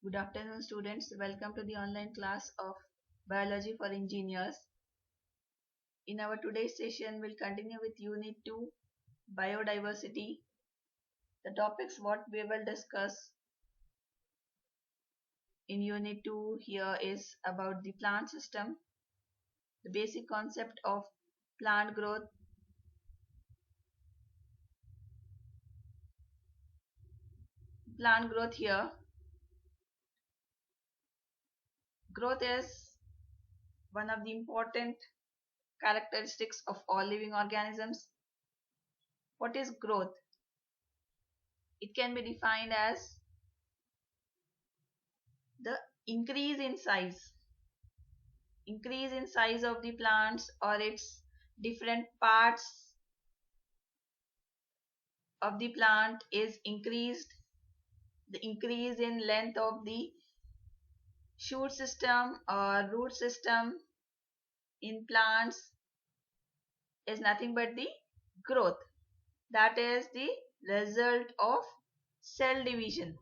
Good afternoon, students. Welcome to the online class of Biology for Engineers. In our today's session, we'll continue with Unit 2, Biodiversity. The topics what we will discuss in Unit 2 here is about the plant system, the basic concept of plant growth, here. Growth is one of the important characteristics of all living organisms. What is growth? It can be defined as the increase in size of the plants or its different parts of the plant is increased. The increase in length of the shoot system or root system in plants is nothing but the growth. That is the result of cell division.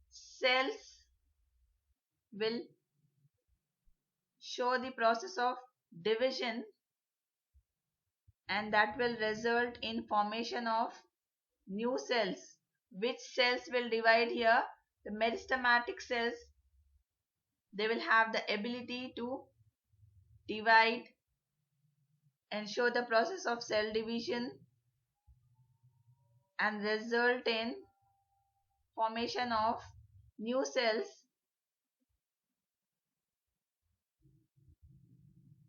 Cells will show the process of division, and that will result in formation of new cells. Which cells will divide here? The meristematic cells. They will have the ability to divide and show the process of cell division and result in formation of new cells.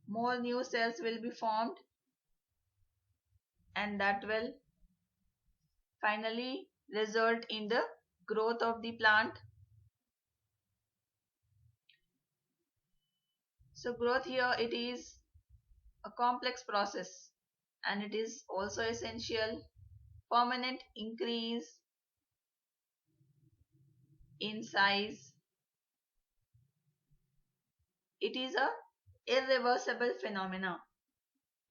More new cells will be formed, and that will finally result in the growth of the plant. So growth here, it is a complex process, and it is also essential permanent increase in size. It is a irreversible phenomena.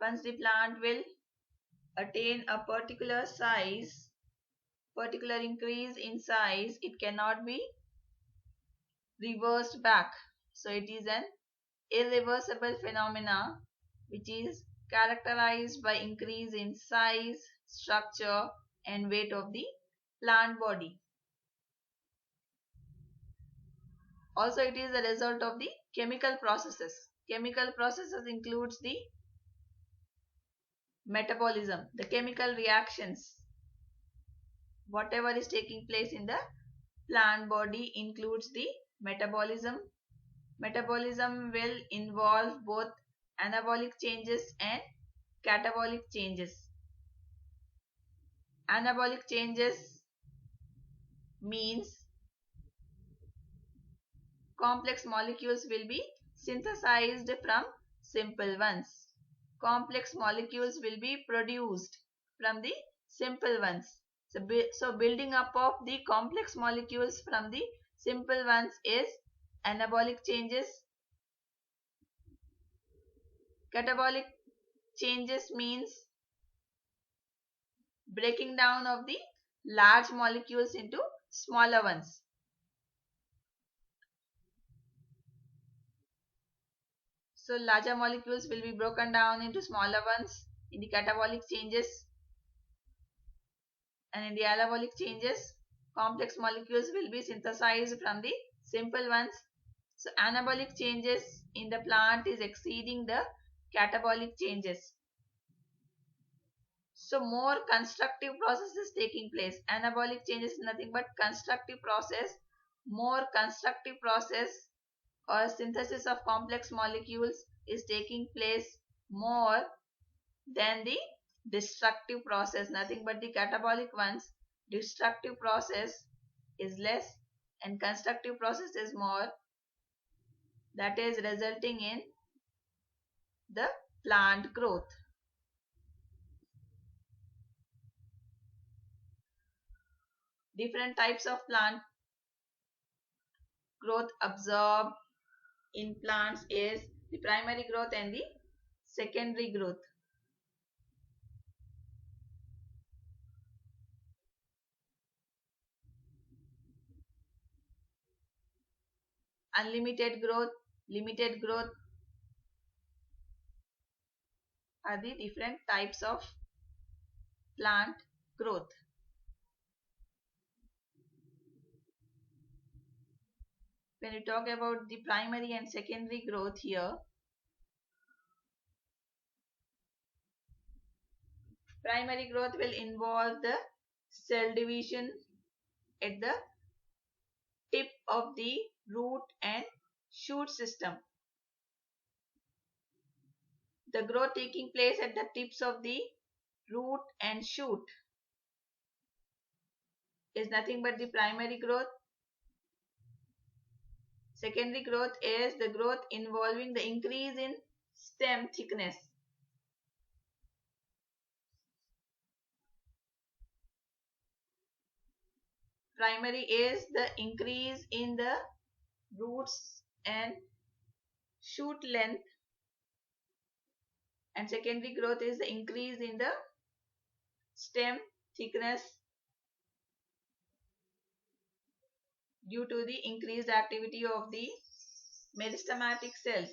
Once the plant will attain a particular size, particular increase in size, it cannot be reversed back. So it is an irreversible phenomena which is characterized by increase in size, structure and weight of the plant body. Also, it is the result of the chemical processes. Chemical processes includes the metabolism, the chemical reactions. Whatever is taking place in the plant body includes the metabolism. Metabolism will involve both anabolic changes and catabolic changes. Anabolic changes means complex molecules will be synthesized from simple ones. Complex molecules will be produced from the simple ones. So building up of the complex molecules from the simple ones is anabolic changes. Catabolic changes means breaking down of the large molecules into smaller ones. So larger molecules will be broken down into smaller ones in the catabolic changes. And in the anabolic changes, complex molecules will be synthesized from the simple ones. So anabolic changes in the plant is exceeding the catabolic changes. So more constructive process is taking place. Anabolic changes is nothing but constructive process. More constructive process or synthesis of complex molecules is taking place more than the destructive process. Nothing but the catabolic ones. Destructive process is less and constructive process is more. That is resulting in the plant growth. Different types of plant growth observed in plants is the primary growth and the secondary growth. unlimited growth, limited growth are the different types of plant growth. When we talk about the primary and secondary growth here, primary growth will involve the cell division at the tip of the root and shoot system. The growth taking place at the tips of the root and shoot is nothing but the primary growth. Secondary growth is the growth involving the increase in stem thickness. Primary is the increase in the roots and shoot length, and secondary growth is the increase in the stem thickness due to the increased activity of the meristematic cells,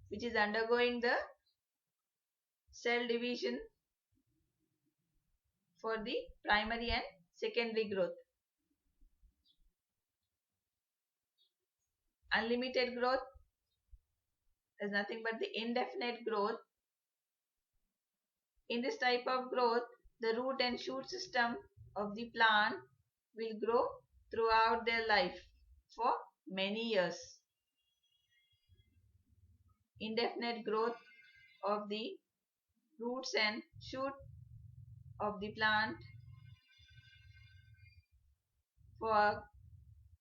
which is undergoing the cell division for the primary and secondary growth. Unlimited growth is nothing but the indefinite growth. In this type of growth, the root and shoot system of the plant will grow throughout their life for many years. Indefinite growth of the roots and shoot of the plant for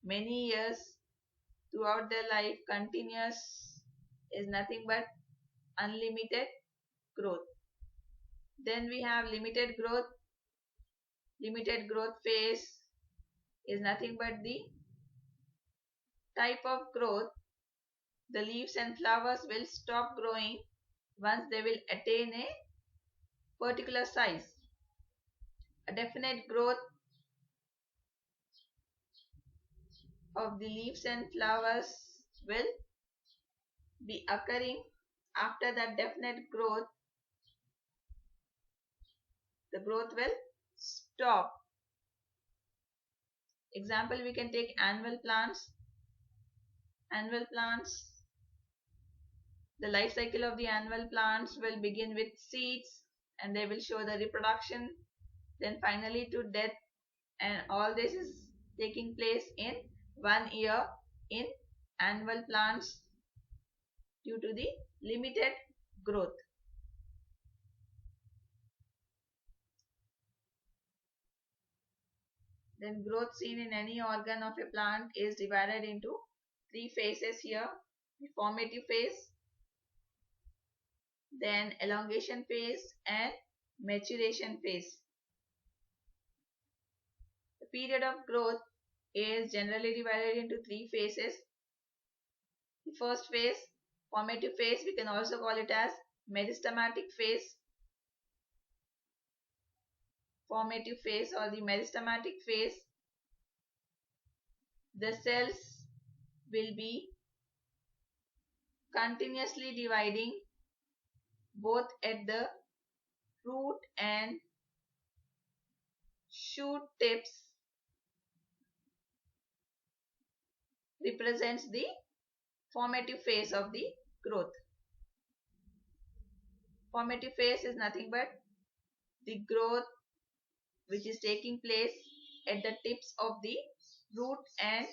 many years throughout their life, continuous, is nothing but unlimited growth. Then we have limited growth. Limited growth phase is nothing but the type of growth. The leaves and flowers will stop growing once they will attain a particular size. A definite growth of the leaves and flowers will be occurring. After that definite growth, the growth will stop. Example, we can take annual plants. Annual plants, the life cycle of the annual plants will begin with seeds, and they will show the reproduction, then finally to death, and all this is taking place in 1 year in annual plants due to the limited growth. Then growth seen in any organ of a plant is divided into 3 phases here. The formative phase, then elongation phase and maturation phase. The period of growth is generally divided into 3 phases. The first phase, formative phase, we can also call it as meristematic phase. Formative phase or the meristematic phase, the cells will be continuously dividing both at the root and shoot tips, represents the formative phase of the growth. Formative phase is nothing but the growth which is taking place at the tips of the root and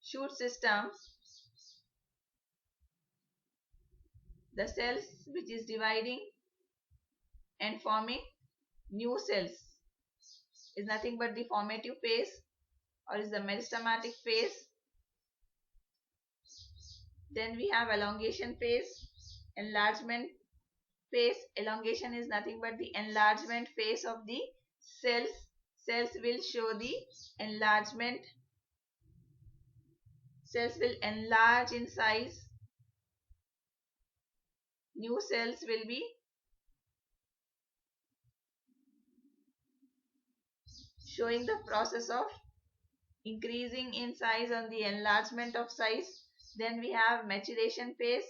shoot systems. The cells which is dividing and forming new cells is nothing but the formative phase, or is the meristematic phase. Then we have elongation phase, enlargement phase. Elongation is nothing but the enlargement phase of the cells. Cells will show the enlargement. Cells will enlarge in size. New cells will be showing the process of increasing in size on the enlargement of size. Then we have maturation phase.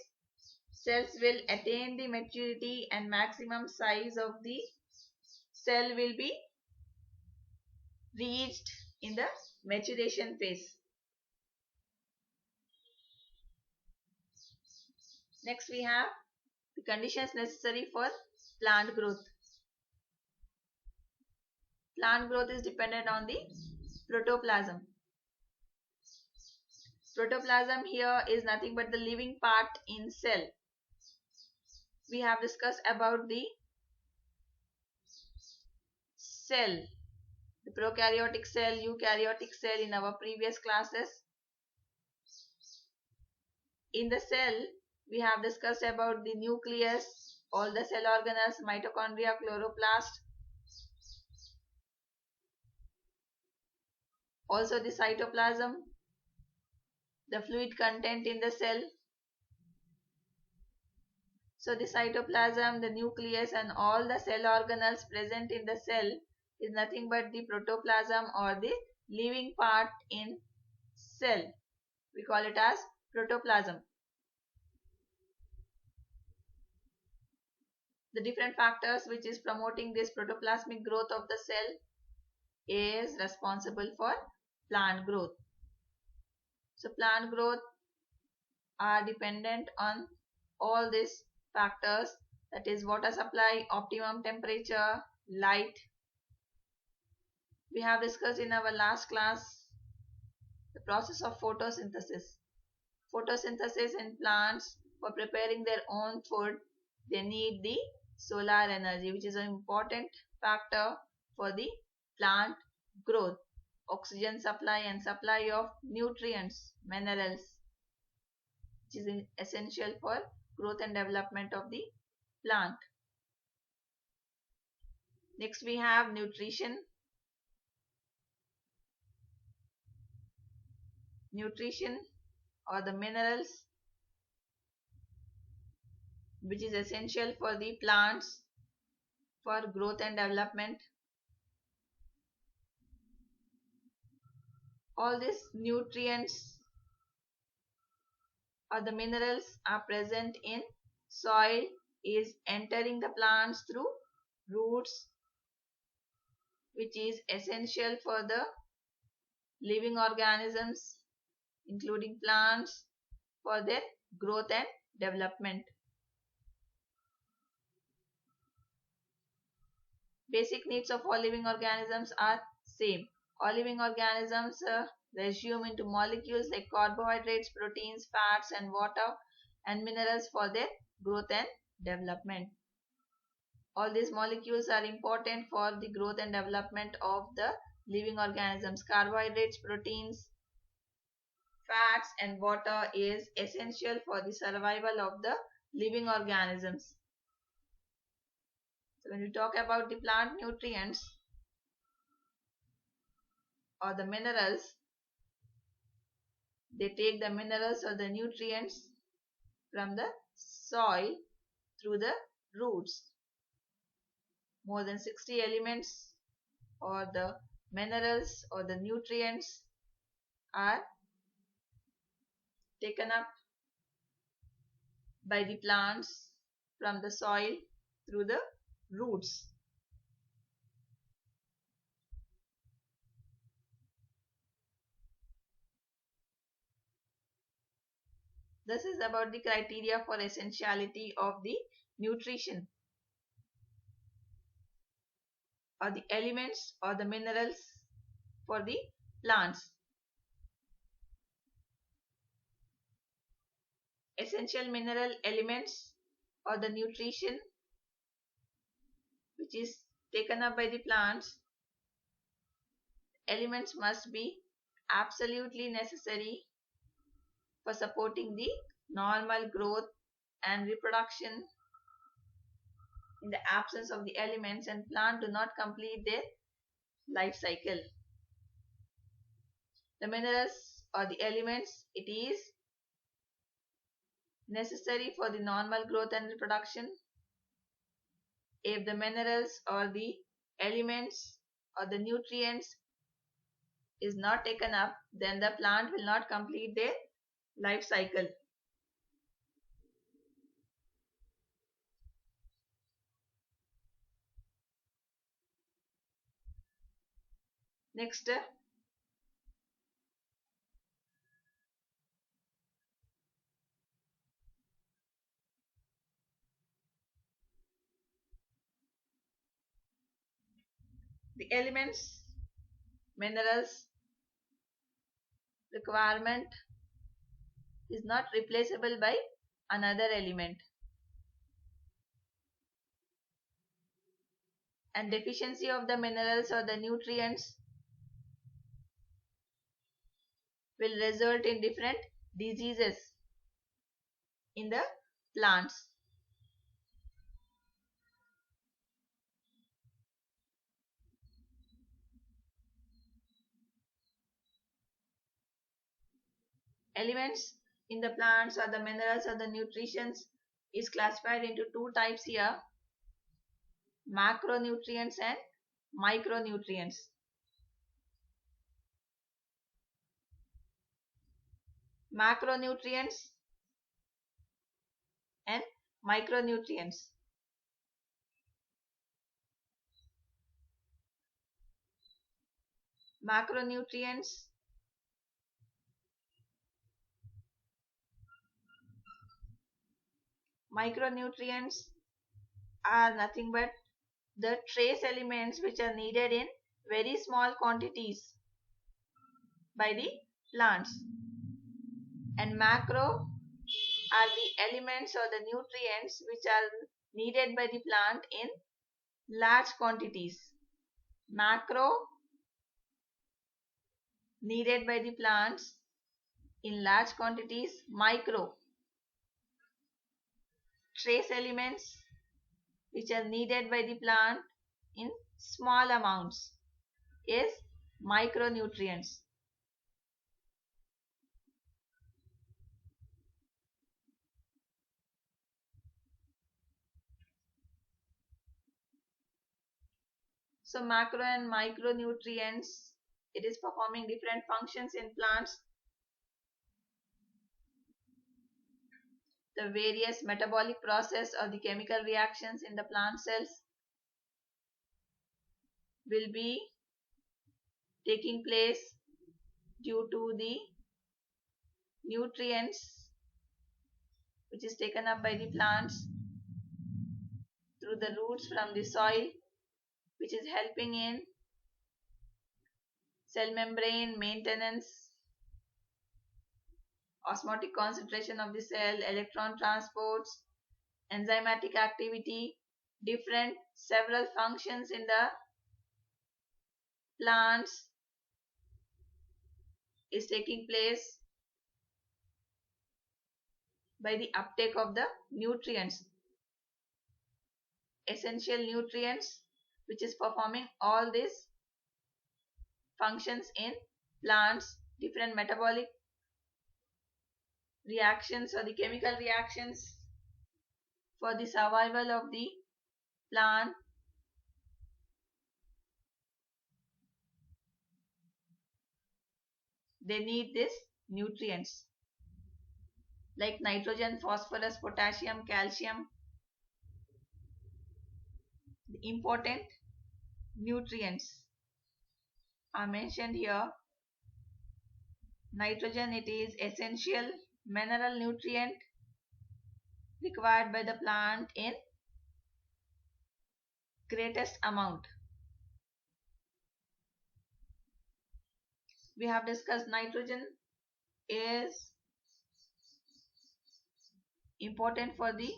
Cells will attain the maturity and maximum size of the cell will be reached in the maturation phase. Next we have the conditions necessary for plant growth. Plant growth is dependent on the protoplasm. Protoplasm here is nothing but the living part in cell. We have discussed about the cell, the prokaryotic cell, eukaryotic cell in our previous classes. In the cell, we have discussed about the nucleus, all the cell organelles, mitochondria, chloroplast, also the cytoplasm, the fluid content in the cell. So the cytoplasm, the nucleus and all the cell organelles present in the cell is nothing but the protoplasm or the living part in cell. We call it as protoplasm. The different factors which is promoting this protoplasmic growth of the cell is responsible for plant growth. So plant growth are dependent on all these factors, that is water supply, optimum temperature, light. We have discussed in our last class the process of photosynthesis. Photosynthesis in plants, for preparing their own food, they need the solar energy, which is an important factor for the plant growth. Oxygen supply and supply of nutrients, minerals, which is essential for growth and development of the plant. Next we have nutrition. Nutrition or the minerals which is essential for the plants for growth and development. All these nutrients or the minerals are present in soil, is entering the plants through roots, which is essential for the living organisms including plants for their growth and development. Basic needs of all living organisms are same. All living organisms resume into molecules like carbohydrates, proteins, fats and water and minerals for their growth and development. All these molecules are important for the growth and development of the living organisms. Carbohydrates, proteins, fats and water is essential for the survival of the living organisms. So when we talk about the plant nutrients or the minerals, they take the minerals or the nutrients from the soil through the roots. More than 60 elements or the minerals or the nutrients are taken up by the plants from the soil through the roots. This is about the criteria for essentiality of the nutrition or the elements or the minerals for the plants. Essential mineral elements or the nutrition which is taken up by the plants. Elements must be absolutely necessary for supporting the normal growth and reproduction. In the absence of the elements, and plant do not complete their life cycle. The minerals or the elements, it is necessary for the normal growth and reproduction. If the minerals or the elements or the nutrients is not taken up, then the plant will not complete their life cycle. Next, the elements, minerals requirement is not replaceable by another element, and deficiency of the minerals or the nutrients will result in different diseases in the plants. Elements in the plants or the minerals or the nutritions is classified into two types here: macronutrients and micronutrients. Macronutrients and micronutrients. Macronutrients micronutrients are nothing but the trace elements which are needed in very small quantities by the plants, and macro are the elements or the nutrients which are needed by the plant in large quantities. Macro needed by the plants in large quantities. Micro trace elements which are needed by the plant in small amounts is micronutrients. So macro and micronutrients, it is performing different functions in plants. The various metabolic process or the chemical reactions in the plant cells will be taking place due to the nutrients which is taken up by the plants through the roots from the soil, which is helping in cell membrane maintenance, osmotic concentration of the cell, electron transports, enzymatic activity, different several functions in the plants is taking place by the uptake of the nutrients, essential nutrients, which is performing all these functions in plants. Different metabolic reactions or the chemical reactions for the survival of the plant. They need these nutrients like nitrogen, phosphorus, potassium, calcium. The important nutrients are mentioned here. Nitrogen, it is essential mineral nutrient required by the plant in greatest amount. We have discussed nitrogen is important for the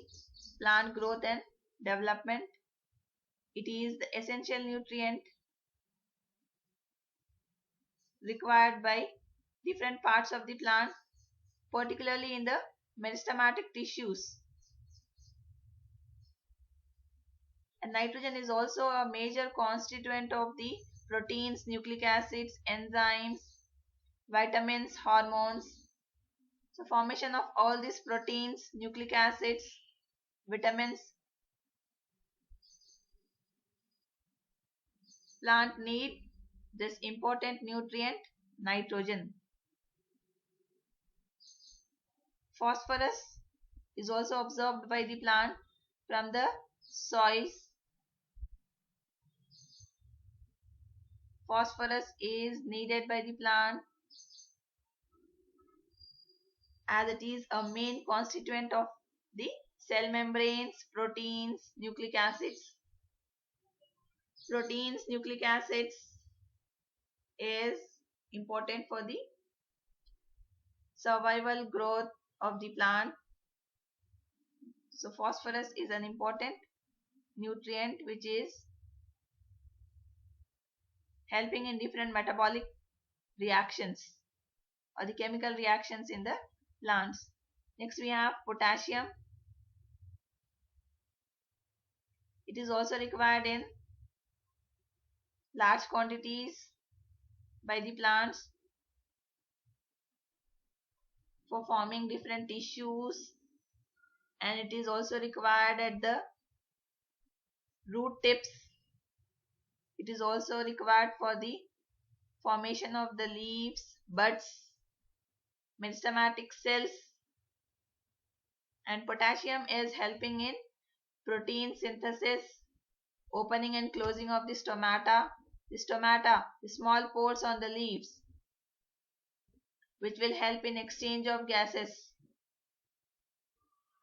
plant growth and development. It is the essential nutrient required by different parts of the plant, particularly in the meristematic tissues. And nitrogen is also a major constituent of the proteins, nucleic acids, enzymes, vitamins, hormones. So formation of all these proteins, nucleic acids, vitamins, plant need this important nutrient nitrogen. Phosphorus is also absorbed by the plant from the soils. Phosphorus is needed by the plant as it is a main constituent of the cell membranes, proteins, nucleic acids. Proteins, nucleic acids is important for the survival growth of the plant. So phosphorus is an important nutrient which is helping in different metabolic reactions or the chemical reactions in the plants. Next we have potassium. It is also required in large quantities by the plants for forming different tissues, and it is also required at the root tips. It is also required for the formation of the leaves, buds, meristematic cells, and potassium is helping in protein synthesis, opening and closing of the stomata. The stomata, the small pores on the leaves, which will help in exchange of gases.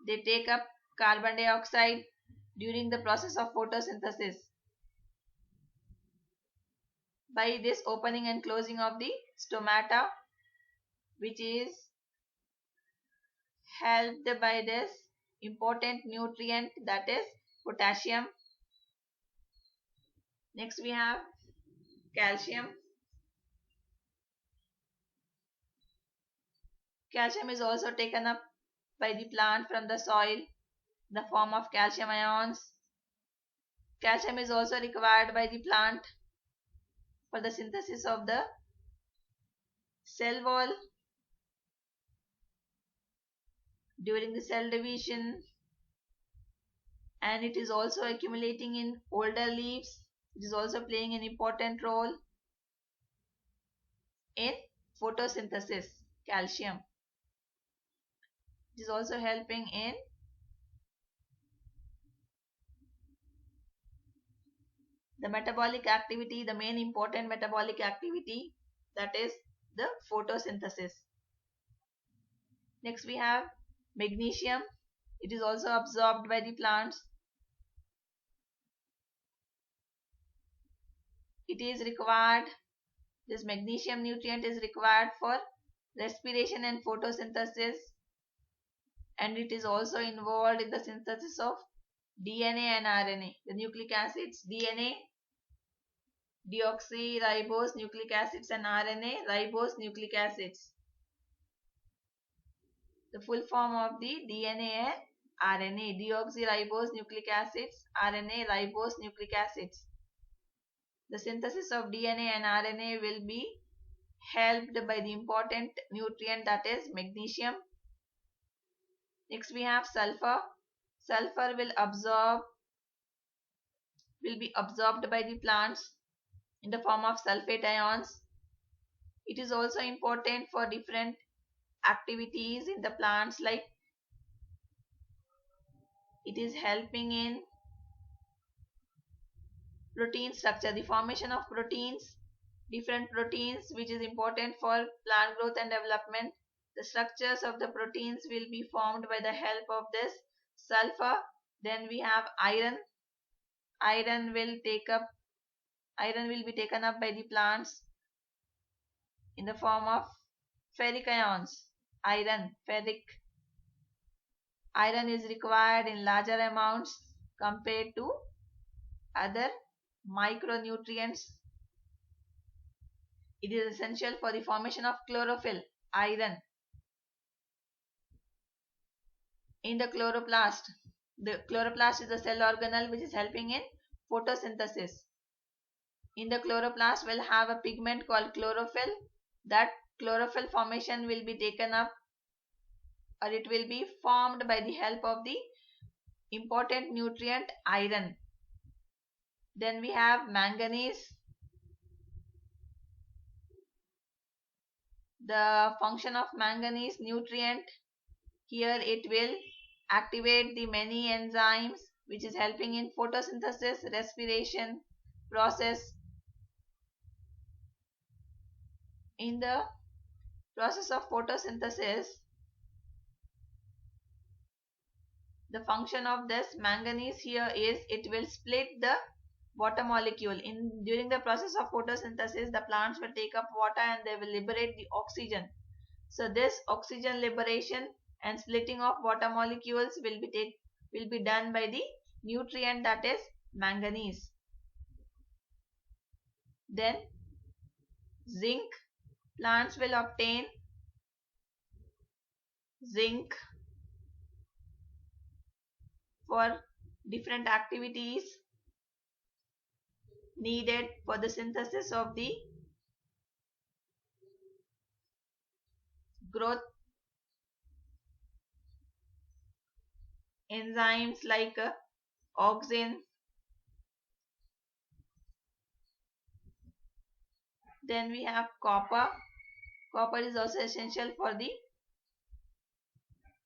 They take up carbon dioxide during the process of photosynthesis. By this opening and closing of the stomata, which is helped by this important nutrient, that is potassium. Next we have calcium. Calcium is also taken up by the plant from the soil in the form of calcium ions. Calcium is also required by the plant for the synthesis of the cell wall during the cell division, and it is also accumulating in older leaves. It is also playing an important role in photosynthesis. Calcium. It is also helping in the metabolic activity, the main important metabolic activity, that is the photosynthesis. Next we have magnesium. It is also absorbed by the plants. It is required, this magnesium nutrient is required for respiration and photosynthesis, and it is also involved in the synthesis of DNA and RNA. The nucleic acids, DNA, deoxyribose nucleic acids, and RNA, ribose nucleic acids. The full form of the DNA and RNA, deoxyribose nucleic acids, RNA, ribose nucleic acids. The synthesis of DNA and RNA will be helped by the important nutrient, that is magnesium. Next we have sulfur. Sulfur will be absorbed by the plants in the form of sulfate ions. It is also important for different activities in the plants, like it is helping in protein structure, the formation of proteins, different proteins, which is important for plant growth and development. The structures of the proteins will be formed by the help of this sulfur. Then we have iron. Iron will be taken up by the plants in the form of ferric ions. Ferric. Iron is required in larger amounts compared to other micronutrients. It is essential for the formation of chlorophyll. Iron in the chloroplast. The chloroplast is a cell organelle which is helping in photosynthesis. In the chloroplast will have a pigment called chlorophyll. That chlorophyll formation will be taken up, or it will be formed by the help of the important nutrient iron. Then we have manganese. The function of manganese nutrient, here it will activate the many enzymes which is helping in photosynthesis, respiration process. In the process of photosynthesis, the function of this manganese here is it will split the water molecule. During the process of photosynthesis, the plants will take up water and they will liberate the oxygen. So this oxygen liberation and splitting of water molecules will be done by the nutrient, that is manganese. Then zinc, plants will obtain zinc for different activities needed for the synthesis of the growth enzymes like auxin. Then we have copper. Copper is also essential for the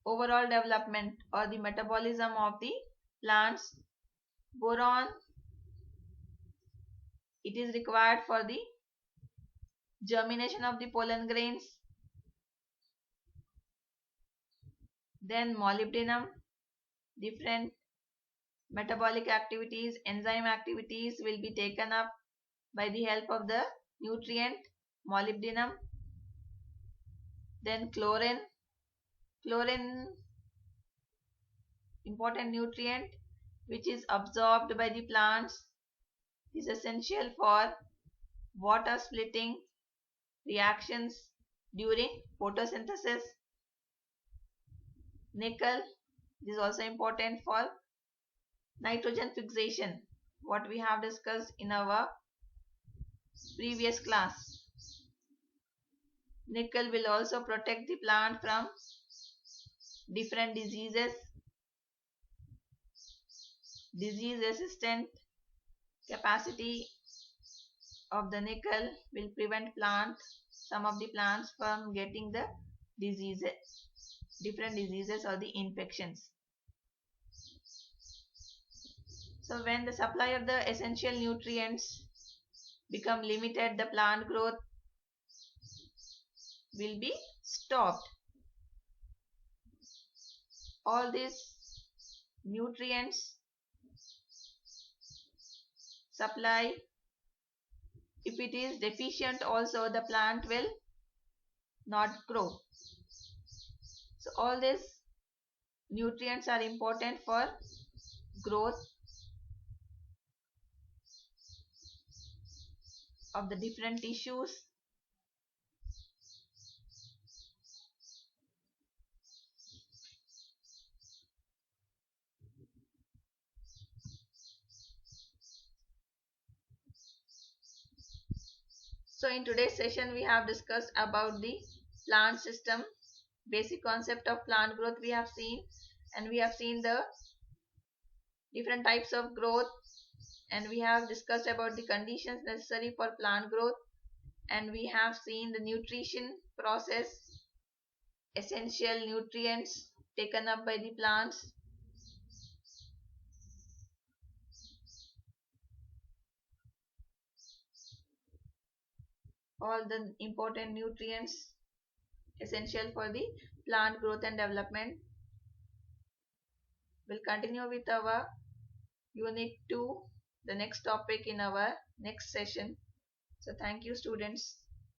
overall development or the metabolism of the plants. Boron, it is required for the germination of the pollen grains. Then molybdenum, different metabolic activities, enzyme activities will be taken up by the help of the nutrient molybdenum. Then chlorine, important nutrient which is absorbed by the plants, is essential for water splitting reactions during photosynthesis. Nickel is also important for nitrogen fixation, what we have discussed in our previous class. Nickel will also protect the plant from different diseases. Disease resistant capacity of the nickel will prevent some of the plants from getting the diseases, different diseases or the infections. So when the supply of the essential nutrients become limited, the plant growth will be stopped. All these nutrients supply, if it is deficient also, the plant will not grow. So all these nutrients are important for growth of the different tissues. So in today's session we have discussed about the plant system, basic concept of plant growth we have seen, and we have seen the different types of growth, and we have discussed about the conditions necessary for plant growth, and we have seen the nutrition process, essential nutrients taken up by the plants. All the important nutrients essential for the plant growth and development. We'll continue with our unit 2, the next topic in our next session. So thank you students.